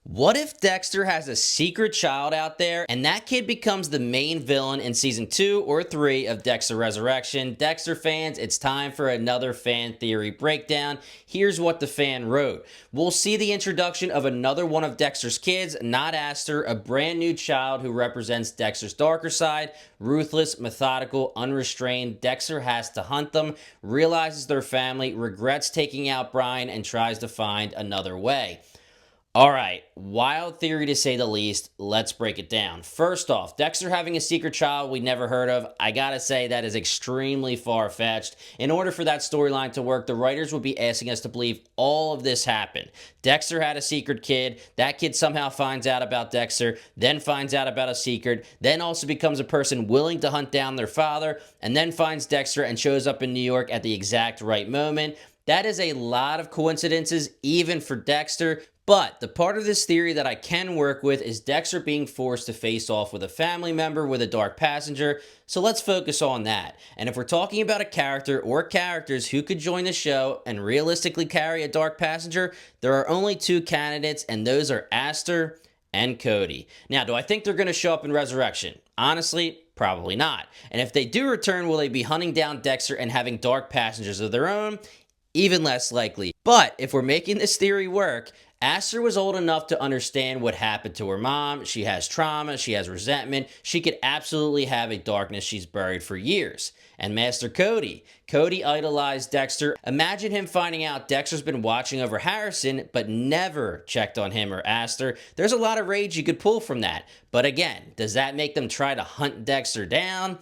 What if Dexter has a secret child out there and that kid becomes the main villain in season 2 or 3 of Dexter Resurrection? Dexter fans, it's time for another fan theory breakdown. Here's what the fan wrote. We'll see the introduction of another one of Dexter's kids, not Aster, a brand new child who represents Dexter's darker side. Ruthless, methodical, unrestrained. Dexter has to hunt them, realizes their family, regrets taking out Brian, and tries to find another way. All right, wild theory to say the least. Let's break it down. First off, Dexter having a secret child we never heard of. I gotta say that is extremely far-fetched. In order for that storyline to work, the writers would be asking us to believe all of this happened. Dexter had a secret kid. That kid somehow finds out about Dexter, then finds out about a secret, then also becomes a person willing to hunt down their father, and then finds Dexter and shows up in New York at the exact right moment. That is a lot of coincidences, even for Dexter. But the part of this theory that I can work with is Dexter being forced to face off with a family member with a dark passenger, so let's focus on that. And if we're talking about a character or characters who could join the show and realistically carry a dark passenger, there are only two candidates, and those are Aster and Cody. Now, do I think they're going to show up in Resurrection? Honestly, probably not. And if they do return, will they be hunting down Dexter and having dark passengers of their own? Even less likely. But if we're making this theory work, Aster was old enough to understand what happened to her mom. She has trauma, she has resentment. She could absolutely have a darkness she's buried for years. And Master Cody. Cody idolized Dexter. Imagine him finding out Dexter's been watching over Harrison, but never checked on him or Aster. There's a lot of rage you could pull from that. But again, does that make them try to hunt Dexter down?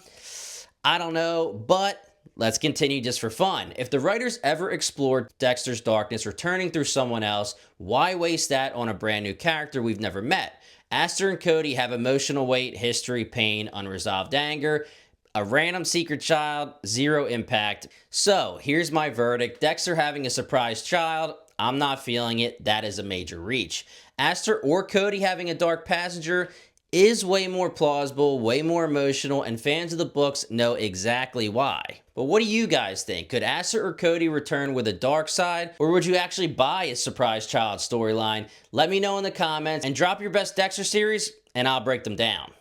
I don't know, but let's continue just for fun. If the writers ever explored Dexter's darkness returning through someone else, why waste that on a brand new character we've never met? Aster and Cody have emotional weight, history, pain, unresolved anger. A random secret child, zero impact. So here's my verdict. Dexter having a surprise child, I'm not feeling it. That is a major reach. Aster or Cody having a dark passenger is way more plausible, way more emotional, and fans of the books know exactly why. But what do you guys think? Could Aster or Cody return with a dark side, or would you actually buy a surprise child storyline? Let me know in the comments, and drop your best Dexter series, and I'll break them down.